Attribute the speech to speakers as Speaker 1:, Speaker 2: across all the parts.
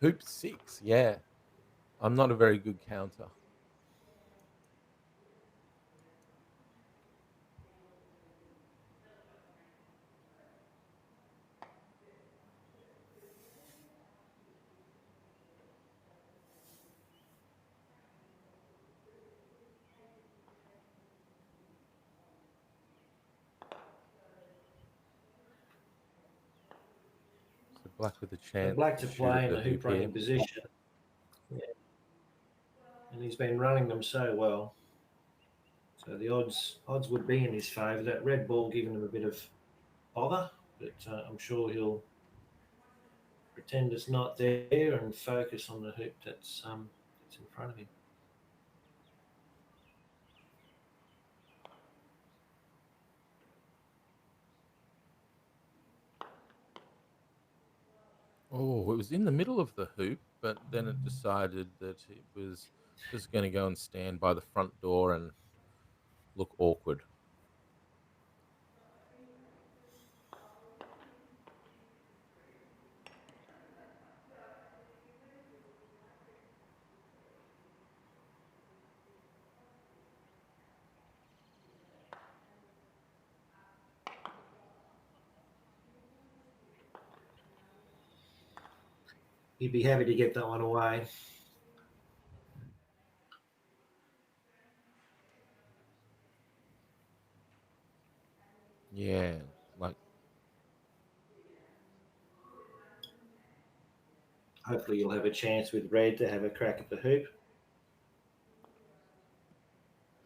Speaker 1: Hoop 6, yeah. I'm not a very good counter. So black with a
Speaker 2: So
Speaker 1: chance
Speaker 2: black
Speaker 1: to
Speaker 2: to
Speaker 1: shoot
Speaker 2: play
Speaker 1: at
Speaker 2: in
Speaker 1: the
Speaker 2: the
Speaker 1: hoop
Speaker 2: hoop
Speaker 1: here.
Speaker 2: running position. Yeah. And he's been running them so well. So the odds would be in his favour. That red ball giving him a bit of bother, but I'm sure he'll pretend it's not there and focus on the hoop that's in front of him.
Speaker 1: Oh, it was in the middle of the hoop, but then it decided that it was just going to go and stand by the front door and look awkward.
Speaker 2: He'd be happy to get that one away.
Speaker 1: Yeah, like
Speaker 2: Hopefully, you'll have a chance with red to have a crack at the hoop.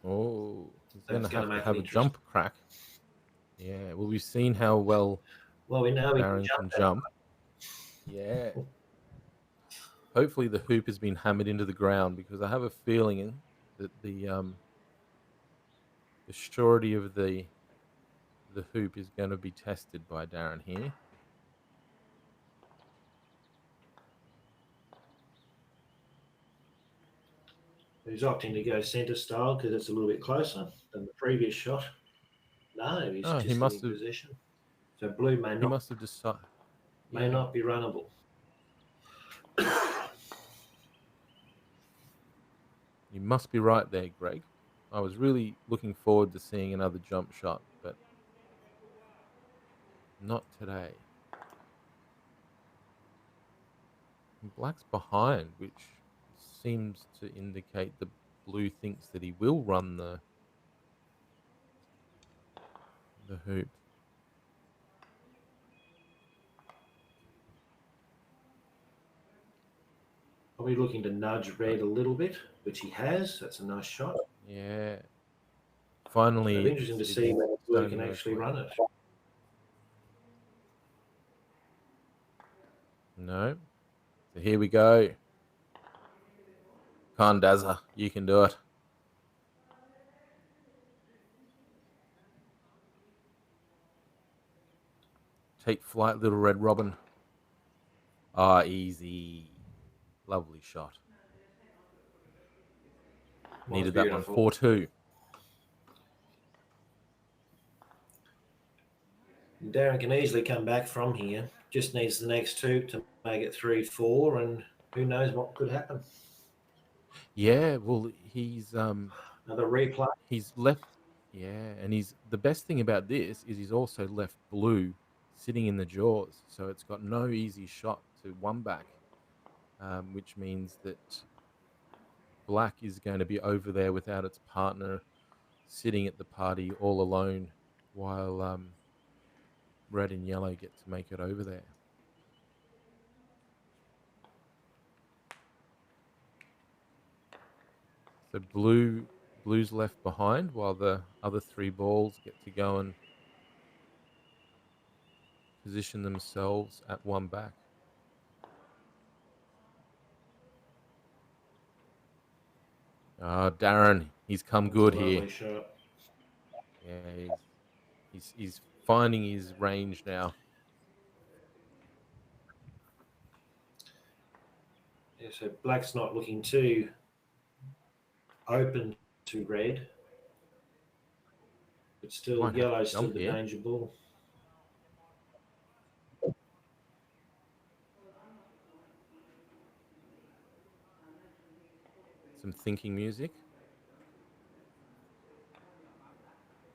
Speaker 1: oh, he's going
Speaker 2: That's
Speaker 1: to
Speaker 2: going to make it
Speaker 1: have a
Speaker 2: interesting.
Speaker 1: jump crack. Yeah, well, we've seen how well
Speaker 2: Well, we know he can
Speaker 1: Darren
Speaker 2: jump
Speaker 1: can
Speaker 2: that.
Speaker 1: jump. Yeah, hopefully the hoop has been hammered into the ground because I have a feeling that the surety of the hoop is going to be tested by Darren here.
Speaker 2: He's opting to go centre style because it's a little bit closer than the previous shot. No, he's
Speaker 1: Oh,
Speaker 2: just sitting position. So blue may
Speaker 1: he
Speaker 2: not
Speaker 1: must have decided.
Speaker 2: may
Speaker 1: Yeah,
Speaker 2: not be runnable.
Speaker 1: you must be right there, Greg. I was really looking forward to seeing another jump shot, but not today. And black's behind, which seems to indicate the blue thinks that he will run the hoop.
Speaker 2: Probably looking to nudge
Speaker 1: Uh,
Speaker 2: red a little bit, which he has. That's a nice shot.
Speaker 1: yeah,
Speaker 2: So it'll
Speaker 1: finally
Speaker 2: be interesting to see
Speaker 1: it's
Speaker 2: whether blue
Speaker 1: starting
Speaker 2: can
Speaker 1: to work
Speaker 2: actually
Speaker 1: well.
Speaker 2: run it.
Speaker 1: No, so here we go. Condaza, you can do it. Take flight, little red robin. Ah, easy. Lovely shot.
Speaker 2: Was
Speaker 1: Needed that one.
Speaker 2: beautiful.
Speaker 1: 4-2.
Speaker 2: Darren can easily come back from here. Just needs the next two to make it 3-4, and who knows what could happen.
Speaker 1: Yeah, well,
Speaker 2: Another replay.
Speaker 1: he's left. Yeah, and he's the best thing about this is he's also left blue sitting in the jaws, so it's got no easy shot to one back, which means that black is going to be over there without its partner, sitting at the party all alone, while red and yellow get to make it over there. So blue's left behind while the other three balls get to go and position themselves at one back. Darren, he's come
Speaker 2: That's a
Speaker 1: good here.
Speaker 2: lovely shot.
Speaker 1: Yeah, he's finding his range now.
Speaker 2: Yeah, so black's not looking too open to red, but still
Speaker 1: Might have to
Speaker 2: yellow's still
Speaker 1: jump
Speaker 2: the
Speaker 1: here.
Speaker 2: danger ball.
Speaker 1: some thinking music.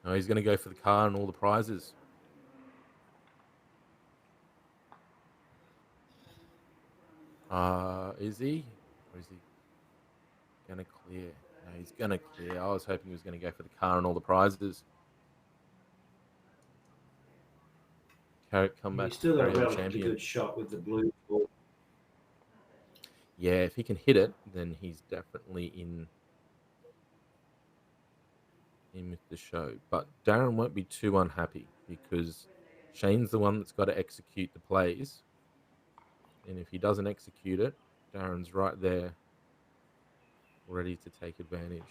Speaker 1: Oh, he's going to go for the car and all the prizes. Is he? Or is he going to clear? No, he's going to clear. I was hoping he was going to go for the car and all the prizes. Comeback,
Speaker 2: He's still got a
Speaker 1: carry-on
Speaker 2: relatively
Speaker 1: champion.
Speaker 2: good shot with the blue ball.
Speaker 1: Yeah, if he can hit it, then he's definitely in with the show. But Darren won't be too unhappy because Shane's the one that's got to execute the plays. And if he doesn't execute it, Darren's right there ready to take advantage.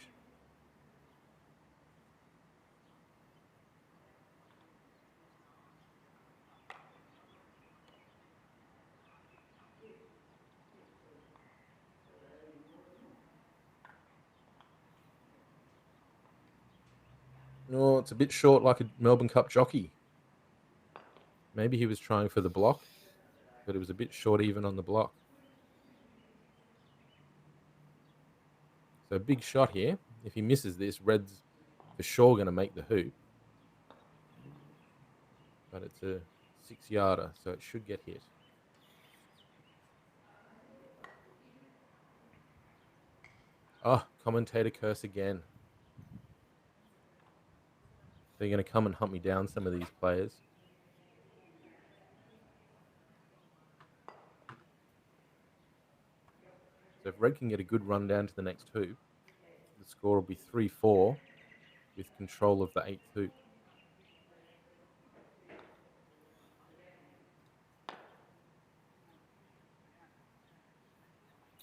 Speaker 1: No, it's a bit short like a Melbourne Cup jockey. Maybe he was trying for the block, but it was a bit short even on the block. So big shot here. If he misses this, Red's for sure going to make the hoop. But it's a 6-yarder, so it should get hit. Oh, commentator curse again. They're going to come and hunt me down, some of these players. So if Red can get a good run down to the next hoop, the score will be 3-4 with control of the 8th hoop.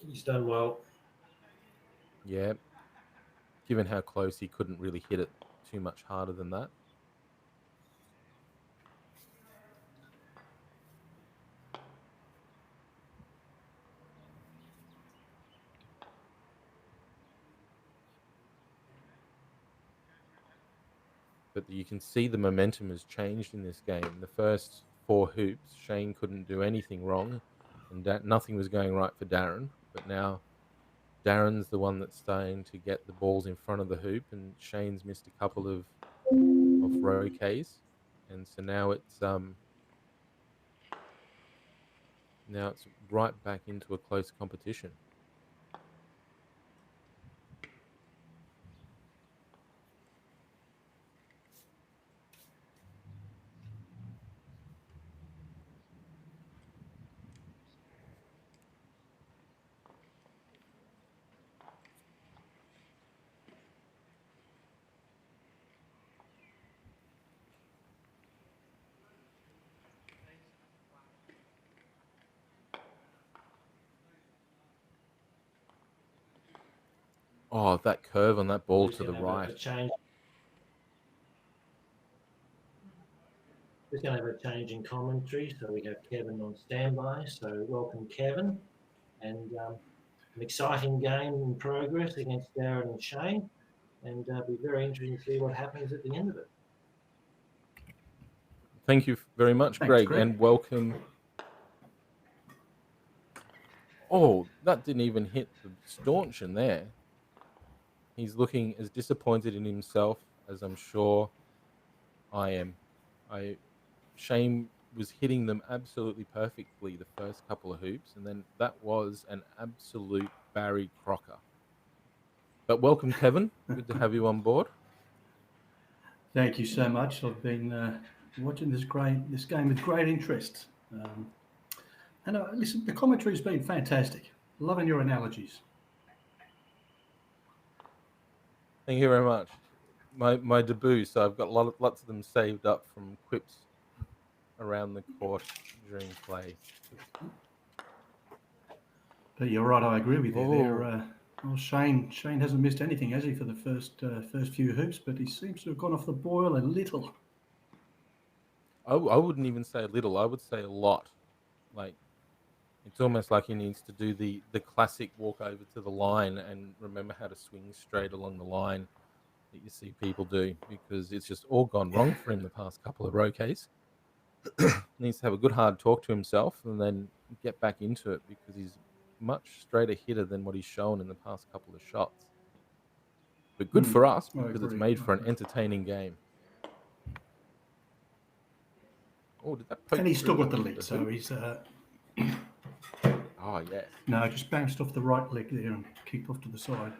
Speaker 2: He's done well.
Speaker 1: Yeah. Given how close, he couldn't really hit it too much harder than that. But you can see the momentum has changed in this game. The first 4 hoops, Shane couldn't do anything wrong, and nothing was going right for Darren. But now Darren's the one that's starting to get the balls in front of the hoop, and Shane's missed a couple of Croquets, and so now it's right back into a close competition. Oh, that curve on that ball
Speaker 2: He's
Speaker 1: to the
Speaker 2: going to have
Speaker 1: right.
Speaker 2: a change. We're going to have a change in commentary, so we have Kevin on standby. So welcome, Kevin, and an exciting game in progress against Darren and Shane, and be very interesting to see what happens at the end of it.
Speaker 1: Thank you very much,
Speaker 3: Thanks,
Speaker 1: Greg,
Speaker 3: Greg.
Speaker 1: and welcome. Oh, that didn't even hit the stanchion there. He's looking as disappointed in himself as I'm sure I am. Shane was hitting them absolutely perfectly the first couple of hoops, and then that was an absolute Barry Crocker. But welcome, Kevin. Good to have you on board.
Speaker 3: Thank you so much. I've been watching this game with great interest. And listen, the commentary's been fantastic. Loving your analogies.
Speaker 1: Thank you very much. My debut, so I've got lots of them saved up from quips around the court during play.
Speaker 3: But you're right, I agree with you there.
Speaker 1: Oh.
Speaker 3: Well, Shane hasn't missed anything, has he, for the first few hoops? But he seems to have gone off the boil a little.
Speaker 1: I wouldn't even say a little. I would say a lot. Like, it's almost like he needs to do the classic walk over to the line and remember how to swing straight along the line that you see people do, because it's just all gone wrong for him the past couple of roquets. Needs to have a good hard talk to himself and then get back into it, because he's much straighter hitter than what he's shown in the past couple of shots. But good for us
Speaker 3: I
Speaker 1: because it's
Speaker 3: agree.
Speaker 1: made for an entertaining game. Oh, did that poke
Speaker 3: And he's still
Speaker 1: through
Speaker 3: got the
Speaker 1: the
Speaker 3: lead, so
Speaker 1: hoop?
Speaker 3: he's
Speaker 1: Oh, yes.
Speaker 3: no, just bounced off the right leg there and kicked off to the side.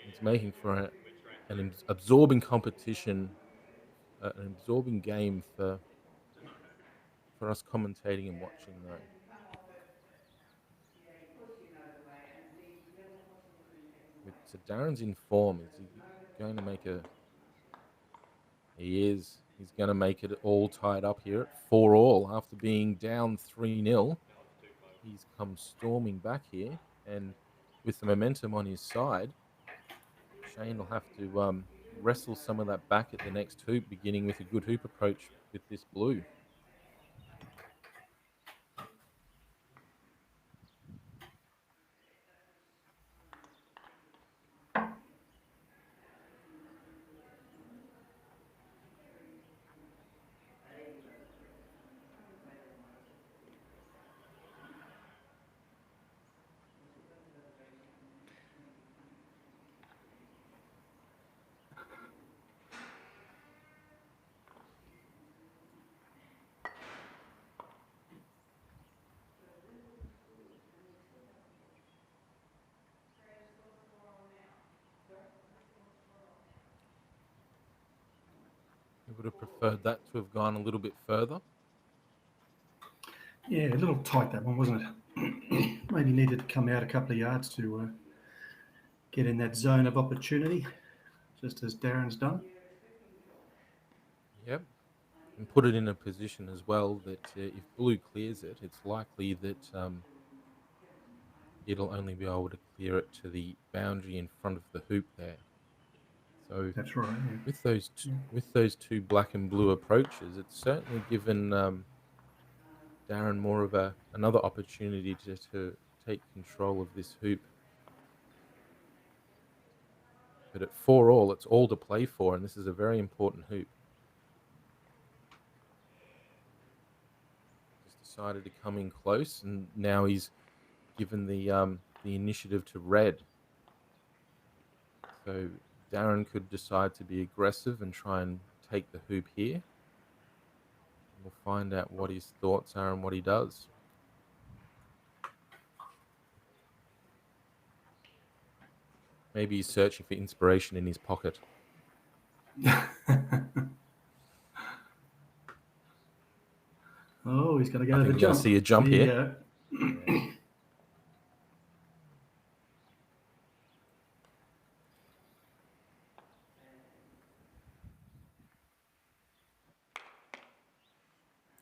Speaker 1: It's making for an absorbing competition, an absorbing game for us commentating and watching, though. So Darren's in form. Is he going to make a? He is. He's going to make it all tied up here at 4-all after being down 3-0. He's come storming back here, and with the momentum on his side, Shane will have to wrestle some of that back at the next hoop, beginning with a good hoop approach with this blue. I would have preferred that to have gone a little bit further.
Speaker 3: Yeah, a little tight that one, wasn't it? Maybe needed to come out a couple of yards to get in that zone of opportunity, just as Darren's done.
Speaker 1: Yep. And put it in a position as well that if blue clears it, it's likely that it'll only be able to clear it to the boundary in front of the hoop there. So
Speaker 3: That's right. Yeah.
Speaker 1: with those two black and blue approaches, it's certainly given Darren more of another opportunity to take control of this hoop. But at 4-all, it's all to play for, and this is a very important hoop. Just decided to come in close, and now he's given the initiative to red. So Darren could decide to be aggressive and try and take the hoop here. We'll find out what his thoughts are and what he does. Maybe he's searching for inspiration in his pocket.
Speaker 3: Oh, he's going to go
Speaker 1: I
Speaker 3: to
Speaker 1: think
Speaker 3: the
Speaker 1: we're
Speaker 3: jump.
Speaker 1: going to see a jump here.
Speaker 3: Yeah.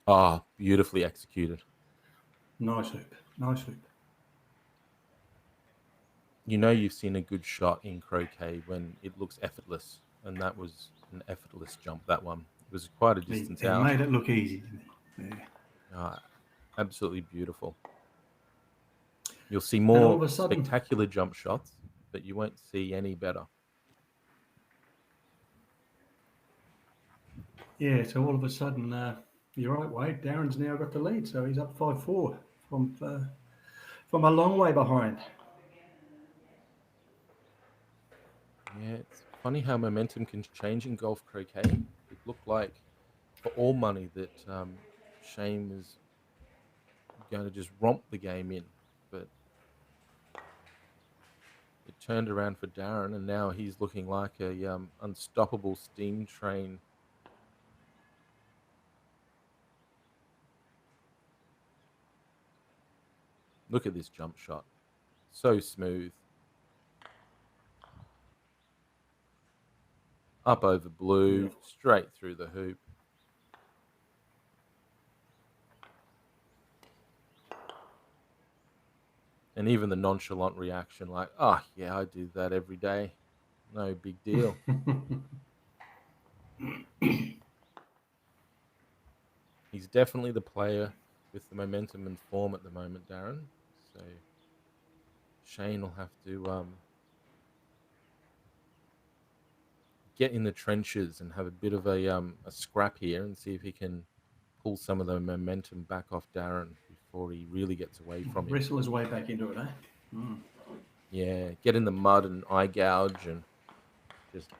Speaker 1: Ah, beautifully executed.
Speaker 3: Nice hoop. Nice hoop.
Speaker 1: You know you've seen a good shot in croquet when it looks effortless, and that was an effortless jump, that one. It was quite a distance
Speaker 3: He
Speaker 1: out.
Speaker 3: made it look easy, didn't he? Yeah.
Speaker 1: Absolutely beautiful. You'll see
Speaker 3: And all
Speaker 1: more
Speaker 3: of a sudden,
Speaker 1: spectacular jump shots, but you won't see any better.
Speaker 3: yeah, so all of a sudden, you're right, Wade. Darren's now got the lead, so he's up 5-4 from a long way behind.
Speaker 1: Yeah, it's funny how momentum can change in golf croquet. It looked like, for all money, that Shane was going to just romp the game in, but it turned around for Darren, and now he's looking like a unstoppable steam train. Look at this jump shot. So smooth. Up over blue,
Speaker 3: Beautiful.
Speaker 1: straight through the hoop. And even the nonchalant reaction, like, oh, yeah, I do that every day. No big deal. He's definitely the player with the momentum and form at the moment, Darren. So Shane will have to get in the trenches and have a bit of a scrap here and see if he can pull some of the momentum back off Darren before he really gets away from him.
Speaker 3: Wrestle his way back into it, eh?
Speaker 1: Yeah, get in the mud and eye gouge and just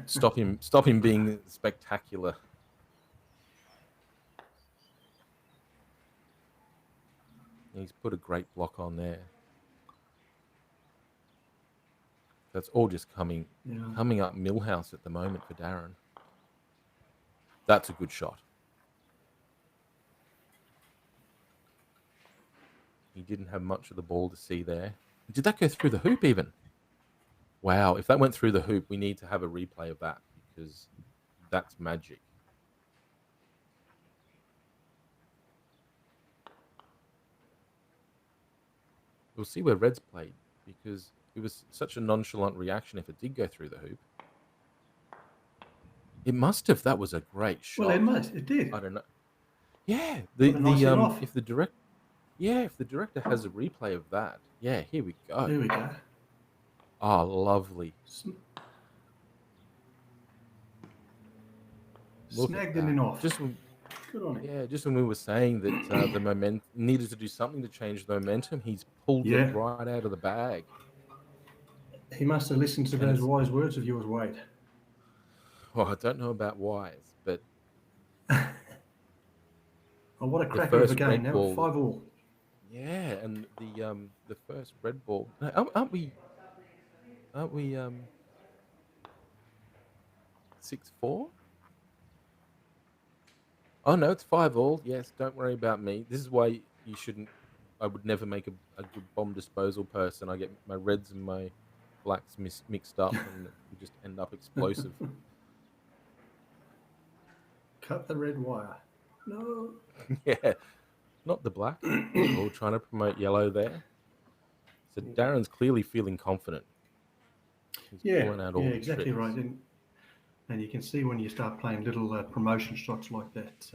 Speaker 1: stop him being spectacular. He's put a great block on there. That's all just coming up Millhouse at the moment for Darren. That's a good shot. He didn't have much of the ball to see there. Did that go through the hoop even? Wow, if that went through the hoop, we need to have a replay of that because that's magic. We'll see where Reds played because it was such a nonchalant reaction if it did go through the hoop. It must have. That was a great shot.
Speaker 3: Well, it must. It did.
Speaker 1: I don't know. Yeah,
Speaker 3: Nice
Speaker 1: if the director has a replay of that, yeah, here we go.
Speaker 3: There we go.
Speaker 1: Oh, lovely.
Speaker 3: Snagged it in off.
Speaker 1: Good on him. Yeah, just when we were saying that the momentum needed to do something to change the momentum, he's pulled it right out of the bag.
Speaker 3: He must have listened to those wise words of yours, Wade.
Speaker 1: Well, I don't know about wise, but
Speaker 3: oh, what a cracker of a game now! 5-5.
Speaker 1: Yeah, and the first red ball. Aren't we 6-4? Oh no, it's 5-5. Yes, don't worry about me. This is why you shouldn't. I would never make a good bomb disposal person. I get my reds and my blacks mixed up, and we just end up explosive.
Speaker 3: Cut the red wire. No.
Speaker 1: Yeah, not the black. We're trying to promote yellow there. So Darren's clearly feeling confident. He's pulling out all the
Speaker 3: exactly
Speaker 1: tricks.
Speaker 3: right. And you can see when you start playing little promotion shots like that,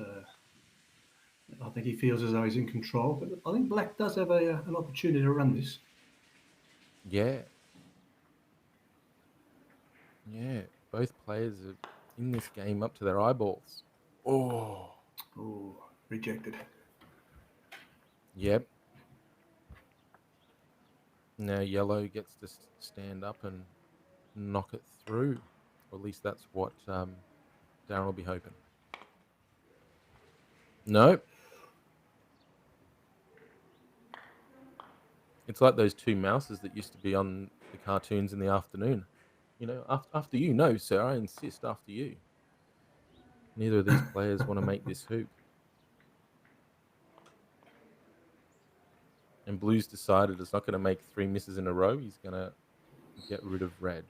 Speaker 3: I think he feels as though he's in control. But I think Black does have an opportunity to run this.
Speaker 1: Yeah. Yeah, both players are in this game up to their eyeballs. Oh,
Speaker 3: rejected.
Speaker 1: Yep. Now yellow gets to stand up and knock it through. Or at least that's what Darren will be hoping. Nope. It's like those two mouses that used to be on the cartoons in the afternoon. You know, after you. No, sir, I insist after you. Neither of these players want to make this hoop. And Blue's decided it's not going to make 3 misses in a row. He's going to get rid of red.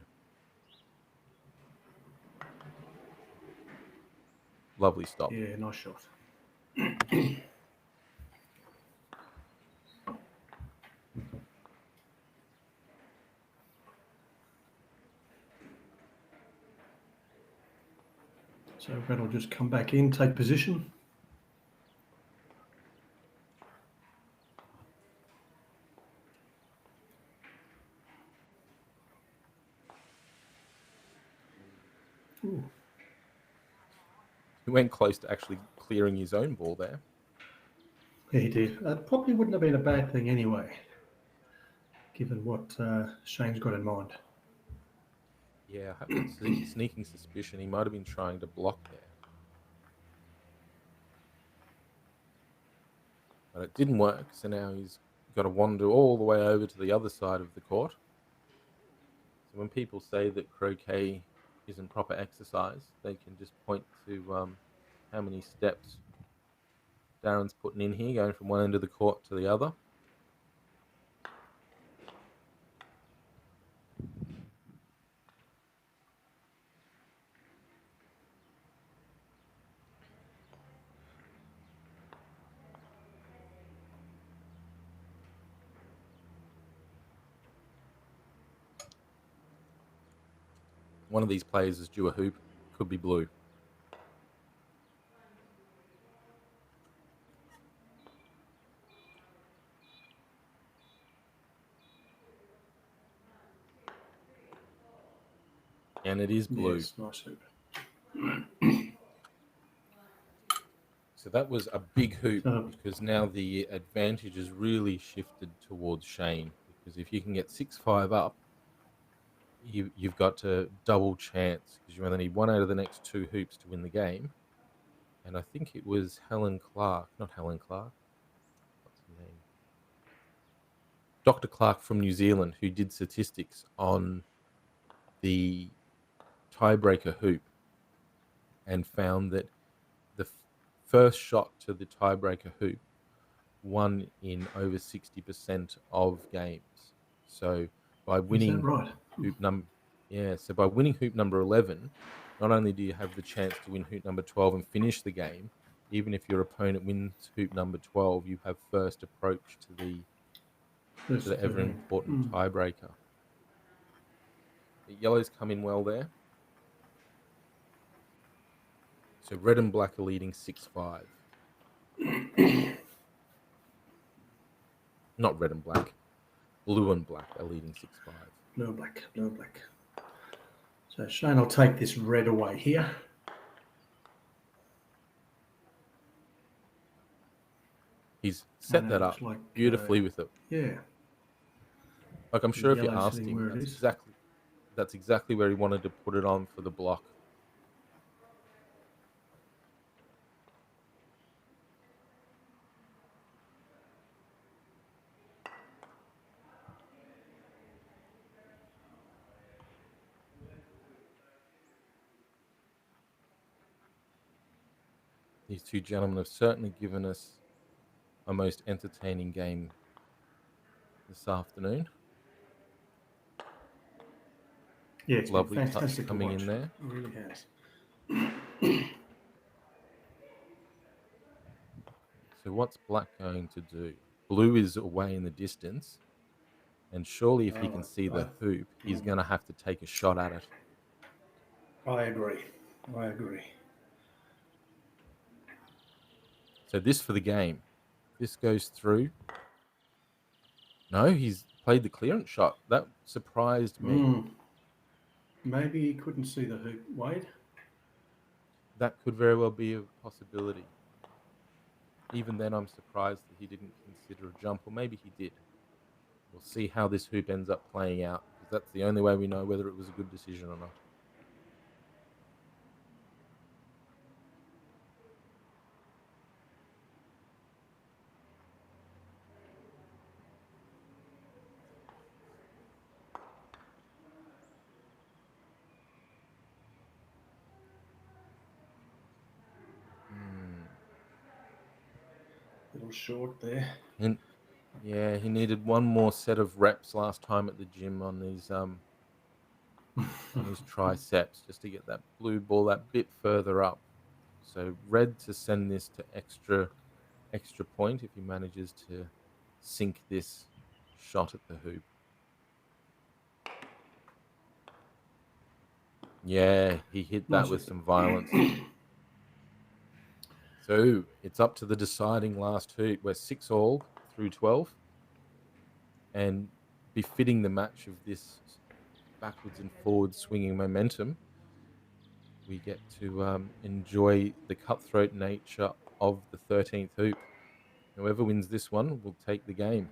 Speaker 1: Lovely stop.
Speaker 3: Yeah, nice shot. So red will just come back in, take position. Ooh.
Speaker 1: He went close to actually clearing his own ball there.
Speaker 3: Yeah, he did. Probably wouldn't have been a bad thing anyway, given what Shane's got in mind.
Speaker 1: Yeah, I have a sneaking suspicion he might have been trying to block there. But it didn't work, so now he's got to wander all the way over to the other side of the court. So when people say that croquet isn't proper exercise, they can just point to how many steps Darren's putting in here, going from one end of the court to the other. One of these players is due a hoop, could be Blue. And it is Blue.
Speaker 3: Yes, nice hoop.
Speaker 1: So that was a big hoop
Speaker 3: So,
Speaker 1: because now the advantage has really shifted towards Shane. Because if you can get 6-5 up, you've got a double chance because you only need one out of the next two hoops to win the game. And I think it was Helen Clark, not Helen Clark. What's her name? Dr. Clark from New Zealand, who did statistics on the tiebreaker hoop and found that the first shot to the tiebreaker hoop won in over 60% of games. So by
Speaker 3: is that
Speaker 1: winning
Speaker 3: right?
Speaker 1: hoop number, yeah, so by winning hoop number 11, not only do you have the chance to win hoop number 12 and finish the game, even if your opponent wins hoop number 12, you have first approach to the
Speaker 3: First to
Speaker 1: ever
Speaker 3: 13.
Speaker 1: important tiebreaker. The yellows come in well there. So red and black are leading 6-5. Not red and black. Blue and black are leading 6-5.
Speaker 3: Blue and black, blue and black. So Shane will take this red away here.
Speaker 1: He's set that up
Speaker 3: like,
Speaker 1: beautifully with it.
Speaker 3: Yeah.
Speaker 1: Like I'm sure if you
Speaker 3: yellow
Speaker 1: asked
Speaker 3: sitting
Speaker 1: him,
Speaker 3: where it is.
Speaker 1: that's exactly where he wanted to put it on for the block. These two gentlemen have certainly given us a most entertaining game this afternoon.
Speaker 3: Yeah, it's
Speaker 1: Lovely
Speaker 3: been
Speaker 1: touch
Speaker 3: fantastic to
Speaker 1: coming
Speaker 3: watch.
Speaker 1: in there.
Speaker 3: It really has.
Speaker 1: So what's black going to do? Blue is away in the distance, and surely if he can see the hoop, he's going to have to take a shot at it.
Speaker 3: I agree. I agree.
Speaker 1: So this for the game. This goes through. No, he's played the clearance shot. That surprised me.
Speaker 3: Maybe he couldn't see the hoop, Wade.
Speaker 1: That could very well be a possibility. Even then, I'm surprised that he didn't consider a jump, or maybe he did. We'll see how this hoop ends up playing out, because that's the only way we know whether it was a good decision or not.
Speaker 3: Little short there.
Speaker 1: And yeah, he needed one more set of reps last time at the gym on his triceps just to get that blue ball that bit further up. So red to send this to extra point if he manages to sink this shot at the hoop. Yeah, he hit that with some violence. So it's up to the deciding last hoop. We're 6-all through 12. And befitting the match of this backwards and forward swinging momentum, we get to enjoy the cutthroat nature of the 13th hoop. Whoever wins this one will take the game.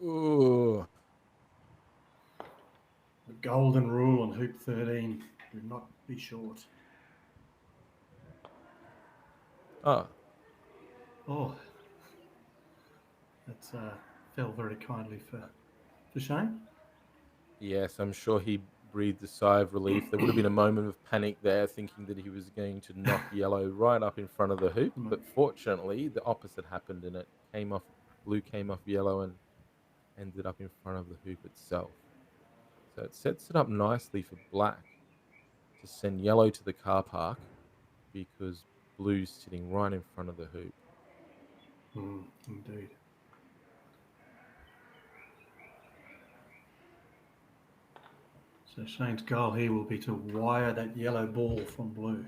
Speaker 1: Ooh.
Speaker 3: The golden rule on hoop 13: do not be short.
Speaker 1: Oh,
Speaker 3: That fell very kindly for Shane.
Speaker 1: yes, I'm sure he breathed a sigh of relief. There would have been a moment of panic there, thinking that he was going to knock yellow right up in front of the hoop. But fortunately, the opposite happened, and it came off. Blue came off yellow and ended up in front of the hoop itself. So it sets it up nicely for black to send yellow to the car park because blue's sitting right in front of the hoop.
Speaker 3: Indeed. So Shane's goal here will be to wire that yellow ball from blue.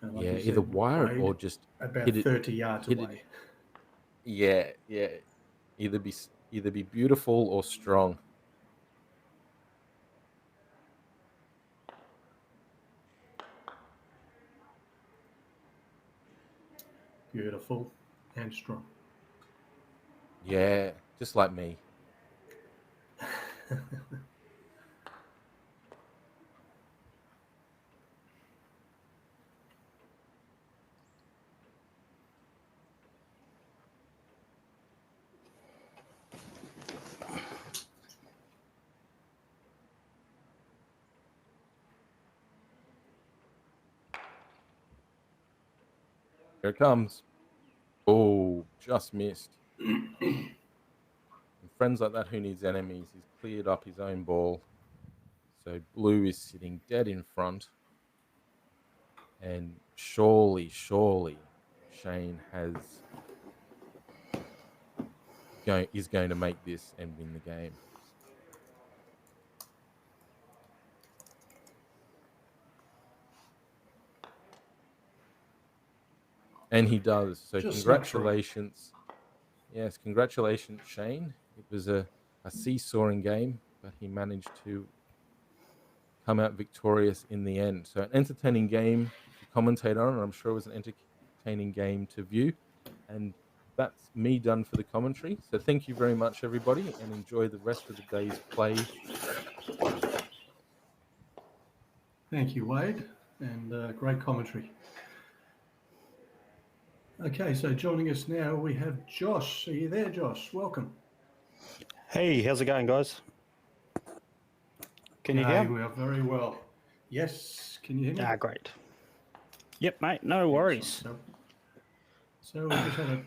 Speaker 3: And like
Speaker 1: Yeah,
Speaker 3: you
Speaker 1: either
Speaker 3: said,
Speaker 1: wire it
Speaker 3: Wade,
Speaker 1: or just
Speaker 3: about
Speaker 1: hit it.
Speaker 3: 30 yards
Speaker 1: Hit
Speaker 3: away.
Speaker 1: it. Yeah, yeah. Either be beautiful or strong.
Speaker 3: Beautiful and strong.
Speaker 1: Yeah, just like me. Here it comes. Oh, just missed. And friends like that who needs enemies. He's cleared up his own ball. So blue is sitting dead in front. And surely Shane is going to make this and win the game. And he does. So
Speaker 3: Just snuck through.
Speaker 1: congratulations. Yes, congratulations, Shane. It was a seesawing game, but he managed to come out victorious in the end. So an entertaining game to commentate on, and I'm sure it was an entertaining game to view. And that's me done for the commentary. So thank you very much, everybody, and enjoy the rest of the day's play.
Speaker 3: Thank you, Wade, and great commentary. Okay, so joining us now we have Josh. Are you there, Josh? Welcome.
Speaker 4: Hey, how's it going, guys? Can you hear?
Speaker 3: We are very well. Yes, can you hear me?
Speaker 4: Ah, great. Yep, mate, no worries.
Speaker 3: So we just had an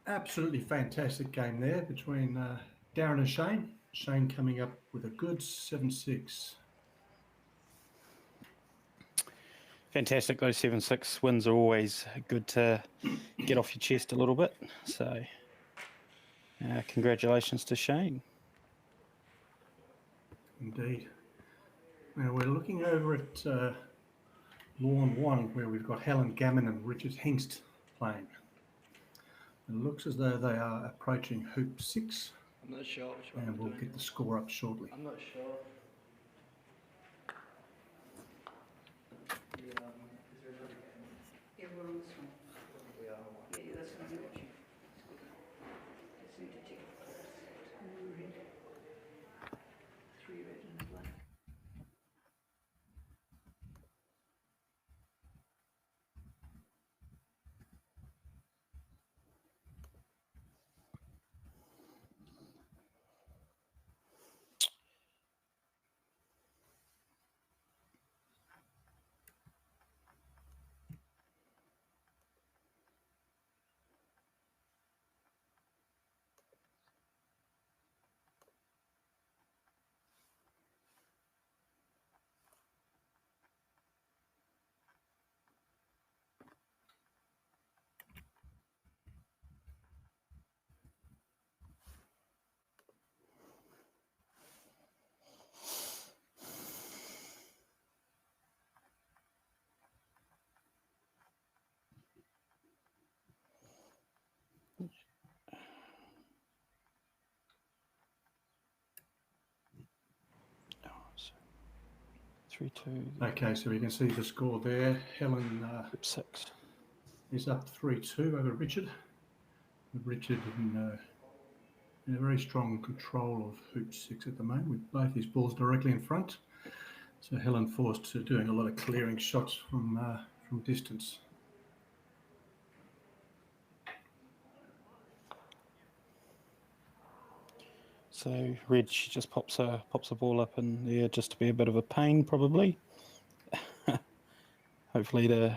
Speaker 3: absolutely fantastic game there between Darren and Shane. Shane coming up with a good 7-6.
Speaker 4: Fantastic. Those 7-6 wins are always good to get off your chest a little bit. So, congratulations to Shane.
Speaker 3: Indeed. Now we're looking over at Lawn 1, where we've got Helen Gammon and Richard Hengst playing. It looks as though they are approaching hoop 6.
Speaker 5: I'm not sure which one.
Speaker 3: And we'll get the score up shortly.
Speaker 5: I'm not sure. Is there another game?
Speaker 6: Yeah, we're on this one.
Speaker 5: We are one.
Speaker 6: Yeah, that's what I'm watching. Just need to check. Two red. 3 red and a black.
Speaker 4: Oh, so 3-2.
Speaker 3: Okay, so we can see the score there. Helen
Speaker 4: Hoop 6.
Speaker 3: is up 3-2 over Richard. With Richard in a very strong control of hoop 6 at the moment, with both his balls directly in front. So Helen forced to doing a lot of clearing shots from distance.
Speaker 4: So Red just pops a ball up in there just to be a bit of a pain, probably. Hopefully to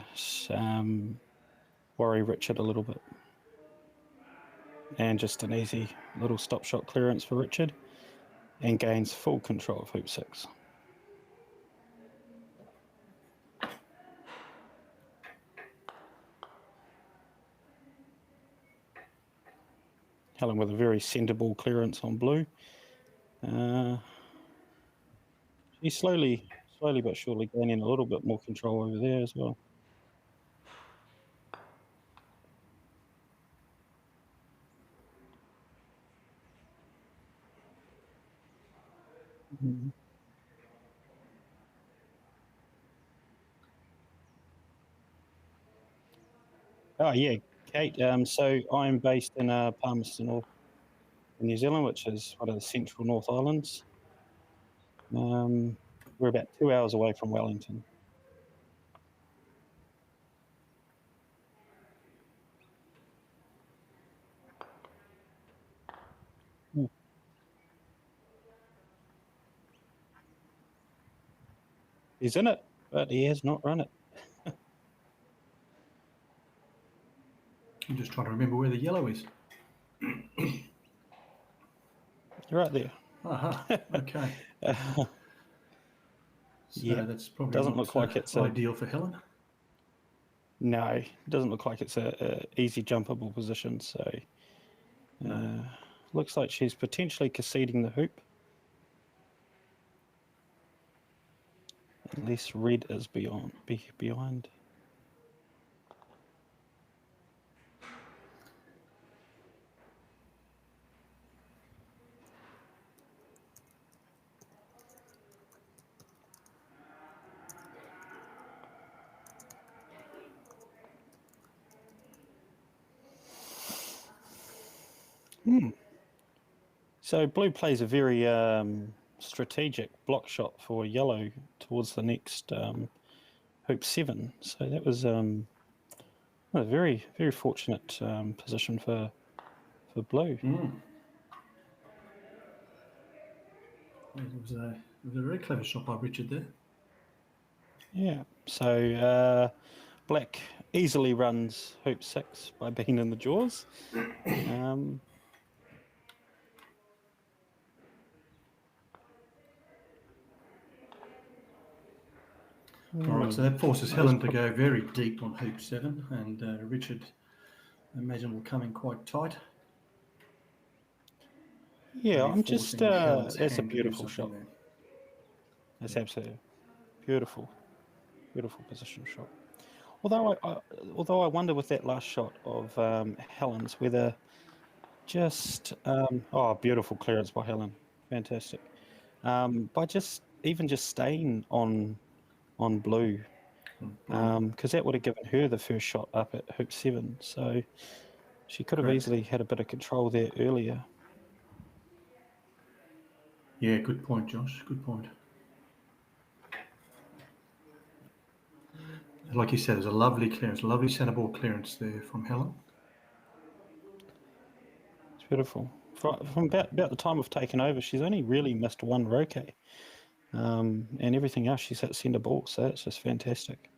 Speaker 4: worry Richard a little bit. And just an easy little stop shot clearance for Richard, and gains full control of hoop 6. Helen with a very centre ball clearance on blue. He's slowly but surely gaining a little bit more control over there as well. Mhm. Oh yeah, Kate. So I'm based in Palmerston North, in New Zealand, which is one of the central North Islands. We're about 2 hours away from Wellington. Hmm. He's in it, but he has not run it.
Speaker 3: I'm just trying to remember where the yellow is.
Speaker 4: Right there.
Speaker 3: Aha, okay. So
Speaker 4: Yeah,
Speaker 3: that's probably
Speaker 4: doesn't
Speaker 3: not
Speaker 4: look like it's
Speaker 3: ideal for Helen.
Speaker 4: No, it doesn't look like it's a easy jumpable position. So looks like she's potentially conceding the hoop, unless red is behind. So blue plays a very strategic block shot for yellow towards the next hoop 7. So that was a very fortunate position for blue.
Speaker 3: It was a very clever shot by Richard there.
Speaker 4: Yeah. So black easily runs hoop 6 by being in the jaws.
Speaker 3: All right, so that forces Helen to go very deep on hoop 7, and Richard, I imagine, will come in quite tight.
Speaker 4: Yeah,
Speaker 3: Maybe
Speaker 4: I'm just.
Speaker 3: forcing Helen's
Speaker 4: That's a
Speaker 3: hand to do
Speaker 4: beautiful
Speaker 3: something
Speaker 4: shot.
Speaker 3: there.
Speaker 4: That's absolutely beautiful position shot. Although I wonder with that last shot of Helen's whether just beautiful clearance by Helen, fantastic. By just staying on blue, because that would have given her the first shot up at hoop 7. So she could have
Speaker 3: Correct.
Speaker 4: easily had a bit of control there earlier.
Speaker 3: Yeah, good point, Josh. Good point. Like you said, there's a lovely clearance, a lovely centre ball clearance there from Helen.
Speaker 4: It's beautiful. From about the time of taking over, she's only really missed one Roquet. And everything else she's hit centre ball, so that's just fantastic.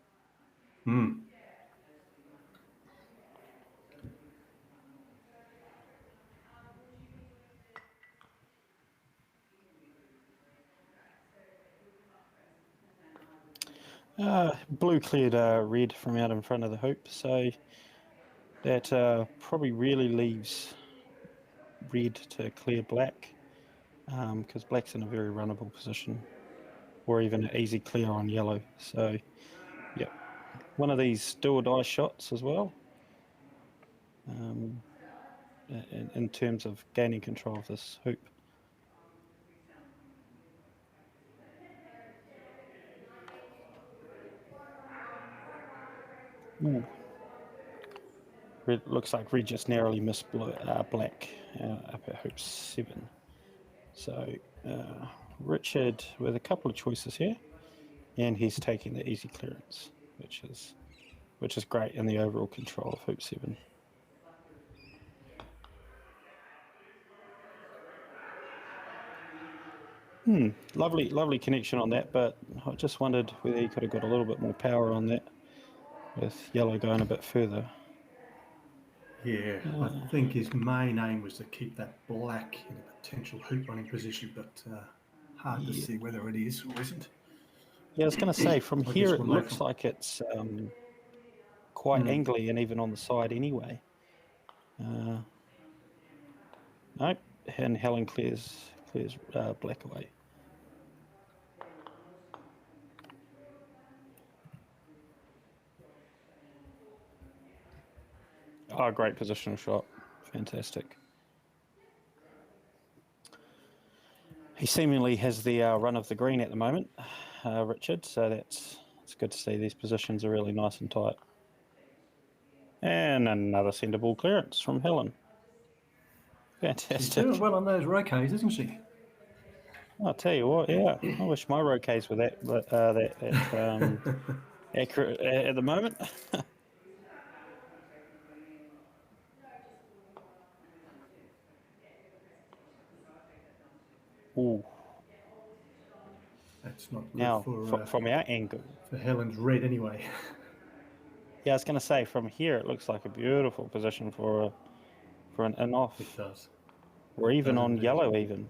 Speaker 4: Blue cleared red from out in front of the hoop, so that probably really leaves red to clear black, because black's in a very runnable position, or even an easy clear on yellow. So, yeah, one of these do or die shots as well, in terms of gaining control of this hoop. Ooh. Red, looks like red just narrowly missed black up at hoop 7. So Richard with a couple of choices here, and he's taking the easy clearance, which is great in the overall control of hoop 7. Lovely connection on that, but I just wondered whether he could have got a little bit more power on that with yellow going a bit further.
Speaker 3: Yeah, I think his main aim was to keep that black in a potential hoop running position, but hard to see whether it is or isn't.
Speaker 4: Yeah, I was going to say, from
Speaker 3: I
Speaker 4: here
Speaker 3: guess
Speaker 4: it
Speaker 3: we'll know
Speaker 4: looks like it's quite angly and even on the side anyway. Nope, and Helen clears black away. Oh, great positional shot. Fantastic. He seemingly has the run of the green at the moment, Richard, so it's good to see these positions are really nice and tight. And another centre ball clearance from Helen. Fantastic.
Speaker 3: She's doing well on those roquets, isn't she?
Speaker 4: I'll tell you what, yeah. I wish my roquets were that accurate at the moment. Ooh.
Speaker 3: That's not good
Speaker 4: Now,
Speaker 3: for
Speaker 4: from our angle,
Speaker 3: Helen's red anyway.
Speaker 4: yeah, I was going to say from here it looks like a beautiful position for an in-off,
Speaker 3: It does.
Speaker 4: or even
Speaker 3: Does
Speaker 4: on
Speaker 3: indeed.
Speaker 4: yellow even.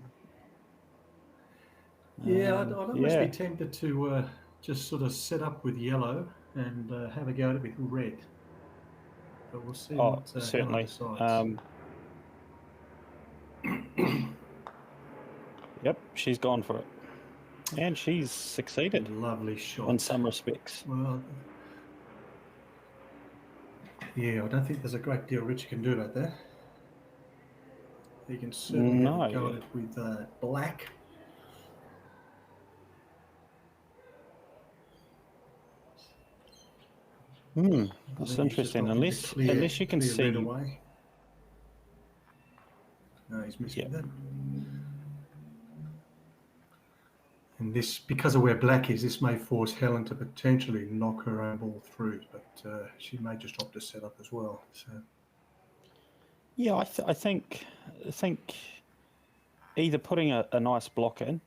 Speaker 3: Yeah, I'd almost
Speaker 4: yeah.
Speaker 3: be tempted to just sort of set up with yellow and have a go at it with red. But we'll see
Speaker 4: Oh,
Speaker 3: what Helen
Speaker 4: certainly.
Speaker 3: decides.
Speaker 4: Yep, she's gone for it. And she's succeeded
Speaker 3: Lovely shot.
Speaker 4: in some respects.
Speaker 3: Well, yeah, I don't think there's a great deal Richard can do about that. He can certainly have a go at it with black.
Speaker 4: That's interesting. Unless you can see.
Speaker 3: Red away. No, he's missing that. And this, because of where black is, this may force Helen to potentially knock her own ball through, but she may just opt to set up as well. So.
Speaker 4: Yeah, I think either putting a nice block in,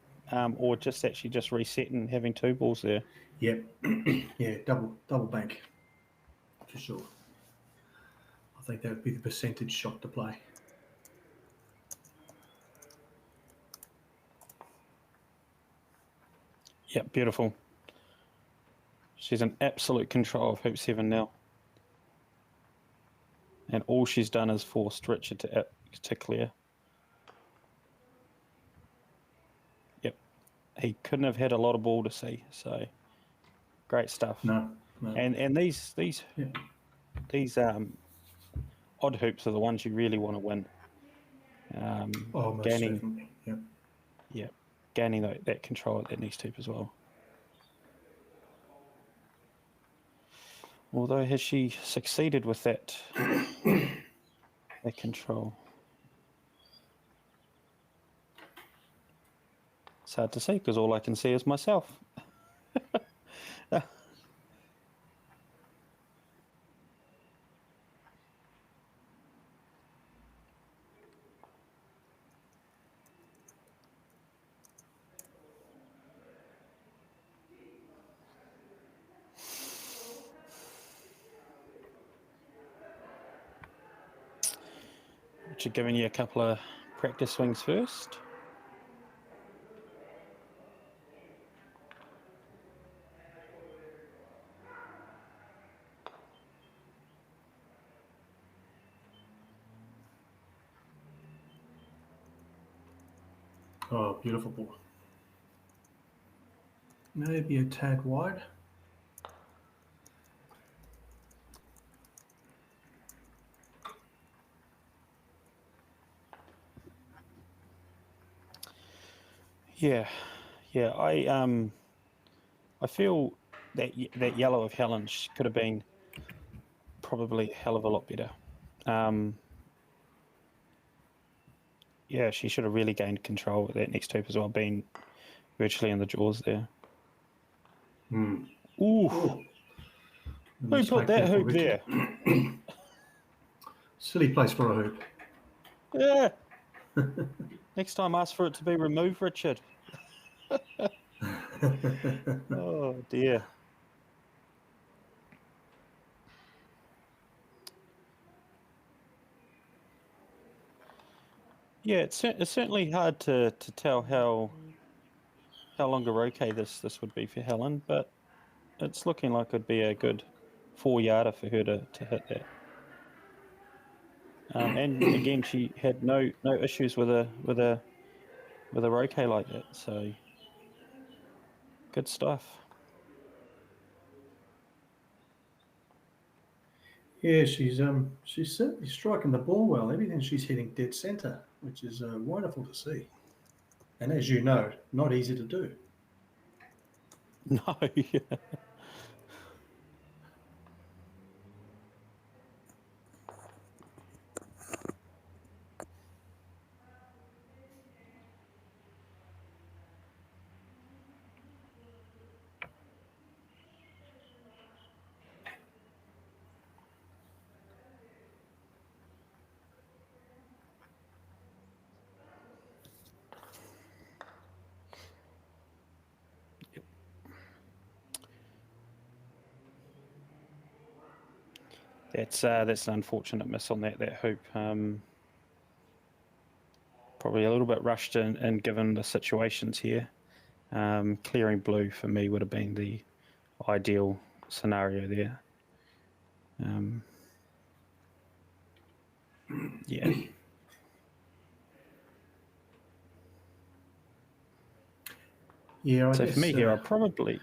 Speaker 4: or just actually just resetting and having two balls there.
Speaker 3: Yep, yeah, double bank for sure. I think that would be the percentage shot to play.
Speaker 4: Yeah, beautiful. She's in absolute control of Hoop 7 now. And all she's done is forced Richard to clear. Yep. He couldn't have had a lot of ball to see, so great stuff.
Speaker 3: No.
Speaker 4: And these odd hoops are the ones you really want to win.
Speaker 3: Most certainly. Yep.
Speaker 4: Yeah, gaining that control at that next hoop as well. Although, has she succeeded with that control? It's hard to see because all I can see is myself. Richard giving you a couple of practice swings first.
Speaker 3: Oh, beautiful ball. Maybe a tad wide.
Speaker 4: Yeah. I feel that yellow of Helen could have been probably a hell of a lot better. Yeah, she should have really gained control with that next hoop as well, being virtually in the jaws there. Ooh. Who put that hoop there?
Speaker 3: Silly place for a hoop.
Speaker 4: Yeah. Next time, ask for it to be removed, Richard. Oh, dear. Yeah, it's certainly hard to tell how long a roquet this would be for Helen, but it's looking like it'd be a good 4-yarder for her to hit that. And again, she had no issues with a roquet like that, so good stuff.
Speaker 3: Yeah, she's certainly striking the ball well. Everything she's hitting dead centre, which is wonderful to see. And as you know, not easy to do.
Speaker 4: No. Yeah. That's an unfortunate miss on that hoop. Probably a little bit rushed in given the situations here. Clearing blue for me would have been the ideal scenario there. Yeah.
Speaker 3: Yeah, I
Speaker 4: So
Speaker 3: guess.
Speaker 4: for me here, I'll probably.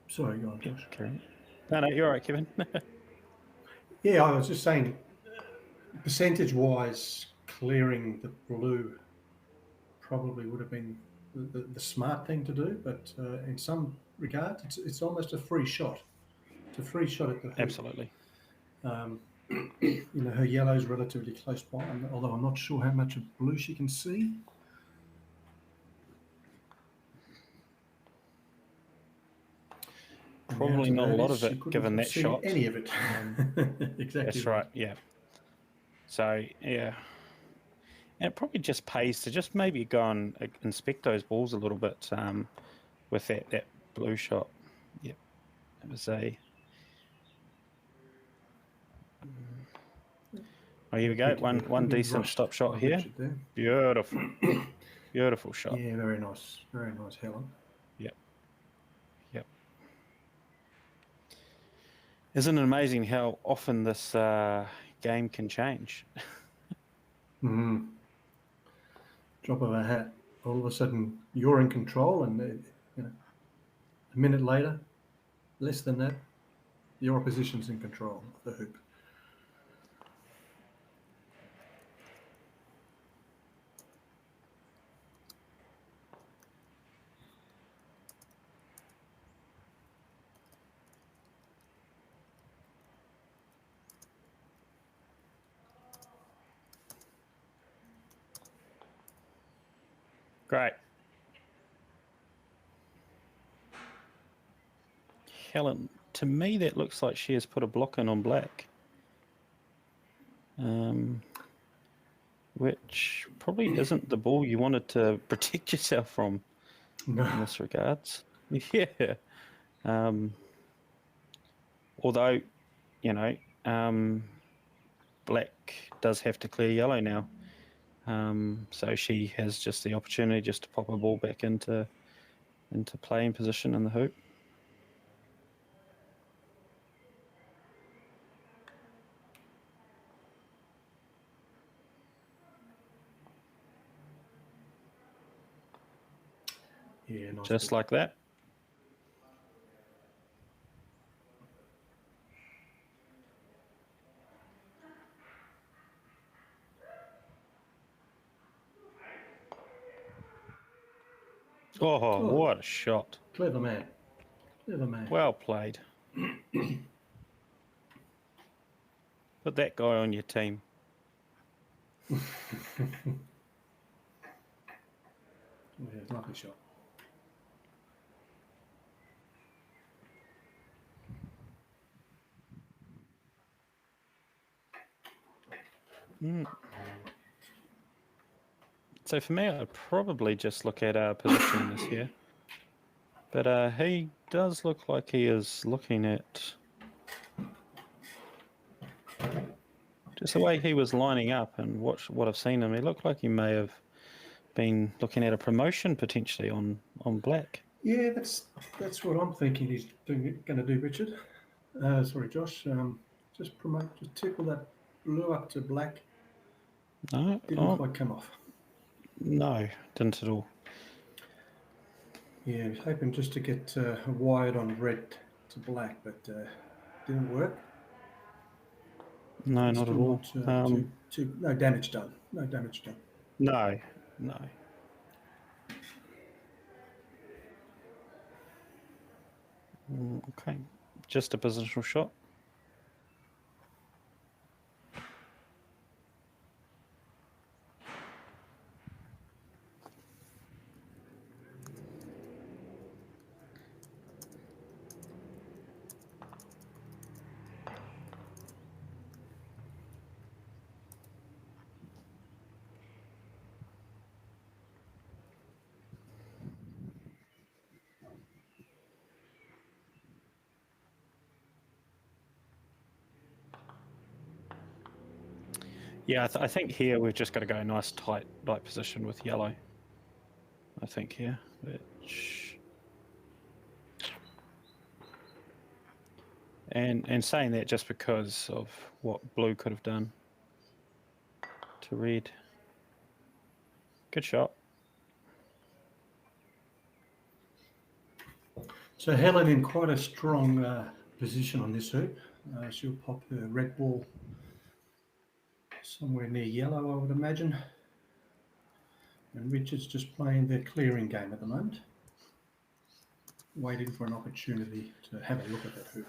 Speaker 3: Sorry, go on, Josh.
Speaker 4: Carry on. No, you're all right, Kevin.
Speaker 3: Yeah, I was just saying, percentage-wise, clearing the blue probably would have been the smart thing to do, but in some regards, it's almost a free shot. It's a free shot at the hoop.
Speaker 4: Absolutely.
Speaker 3: Her yellow's relatively close by, although I'm not sure how much of blue she can see.
Speaker 4: Probably not a lot of it, given that shot.
Speaker 3: Any of it. Exactly.
Speaker 4: That's right. Yeah. So yeah, and it probably just pays to just maybe go and inspect those balls a little bit with that blue shot. Yep, it was a. Oh, here we go. One decent stop shot here. Beautiful, beautiful shot.
Speaker 3: Yeah, very nice, Helen.
Speaker 4: Yep. Isn't it amazing how often this game can change?
Speaker 3: Drop of a hat. All of a sudden, you're in control, and a minute later, less than that, your opposition's in control of the hoop.
Speaker 4: Great. Helen, to me that looks like she has put a block in on black. Which probably isn't the ball you wanted to protect yourself from in this regards. Yeah. Although, black does have to clear yellow now. So she has just the opportunity just to pop a ball back into playing position in the hoop.
Speaker 3: Yeah, nice
Speaker 4: just
Speaker 3: ball.
Speaker 4: like that. Oh, what a shot.
Speaker 3: Clever man.
Speaker 4: Well played. Put that guy on your team.
Speaker 3: Yeah, lovely shot.
Speaker 4: So for me, I'd probably just look at our position this year. But he does look like he is looking at just the way he was lining up and what I've seen him. He looked like he may have been looking at a promotion potentially on black.
Speaker 3: Yeah, that's what I'm thinking he's going to do, Richard. Sorry, Josh. Just tickle that blue up to black.
Speaker 4: No,
Speaker 3: Didn't quite come off.
Speaker 4: No, didn't at all.
Speaker 3: Yeah, I was hoping just to get wired on red to black, but didn't work.
Speaker 4: No,
Speaker 3: But
Speaker 4: not at
Speaker 3: still
Speaker 4: all.
Speaker 3: not no damage done. No damage done.
Speaker 4: No, no. Okay, just a positional shot. Yeah, I think here we've just got to go nice tight position with yellow. I think here, which, and saying that just because of what blue could have done to red. Good shot.
Speaker 3: So Helen in quite a strong position on this hoop. She'll pop her red ball somewhere near yellow, I would imagine. And Richard's just playing their clearing game at the moment, waiting for an opportunity to have a look at that hoop.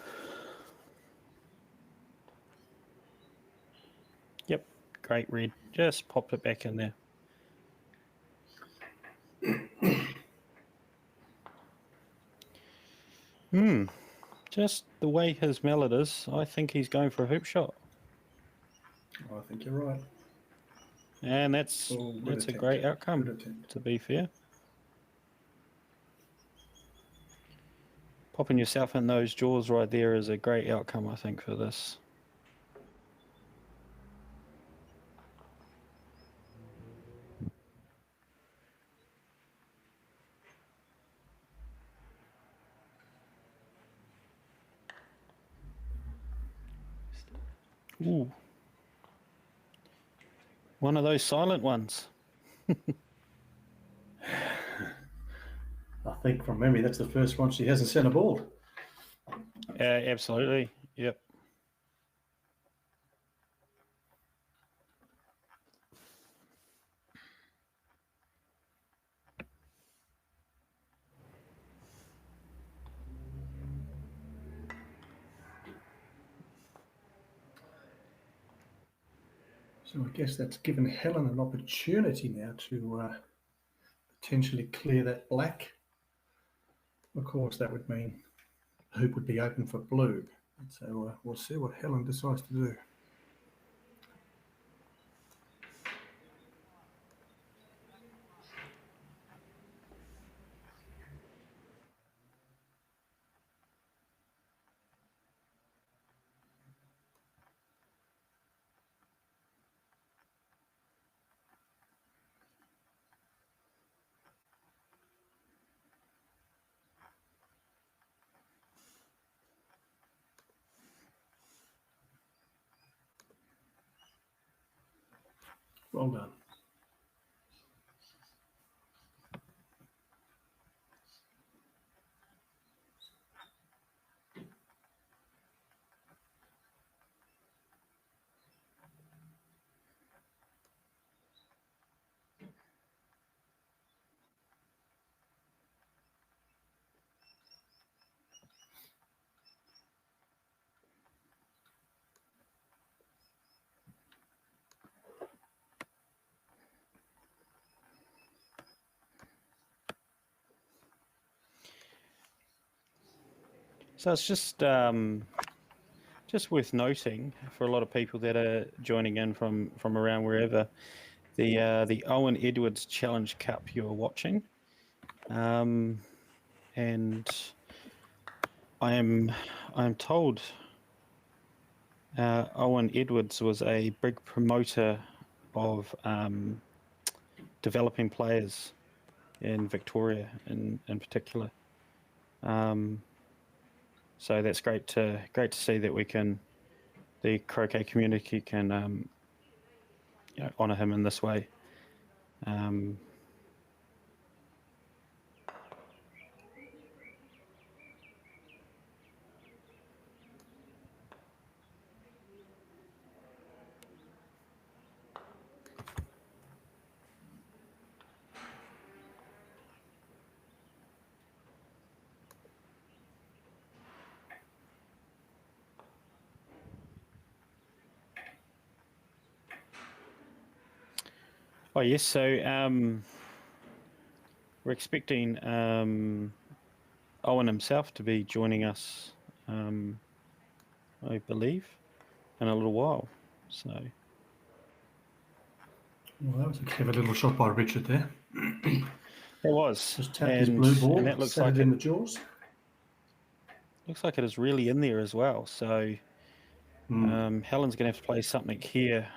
Speaker 4: Yep, great red. Just popped it back in there. Just the way his mallet is, I think he's going for a hoop shot.
Speaker 3: I think you're right.
Speaker 4: And that's a great outcome, to be fair. Popping yourself in those jaws right there is a great outcome, I think, for this. Ooh. One of those silent ones.
Speaker 3: I think from memory, that's the first one she hasn't sent a ball.
Speaker 4: Absolutely. Yep.
Speaker 3: So I guess that's given Helen an opportunity now to potentially clear that black. Of course, that would mean the hoop would be open for blue. So we'll see what Helen decides to do. Well done.
Speaker 4: So it's just worth noting for a lot of people that are joining in from around wherever, the Owen Edwards Challenge Cup you're watching, and I am told Owen Edwards was a big promoter of developing players in Victoria in particular. So that's great to see that the croquet community can honour him in this way. Oh yes, so we're expecting Owen himself to be joining us, I believe, in a little while. So
Speaker 3: Well, that was a clever little shot by Richard there.
Speaker 4: it was,
Speaker 3: Just tapped his blue ball,
Speaker 4: and that looks
Speaker 3: set
Speaker 4: like
Speaker 3: it
Speaker 4: it
Speaker 3: in the jaws.
Speaker 4: looks like it is really in there as well. So Helen's going to have to play something here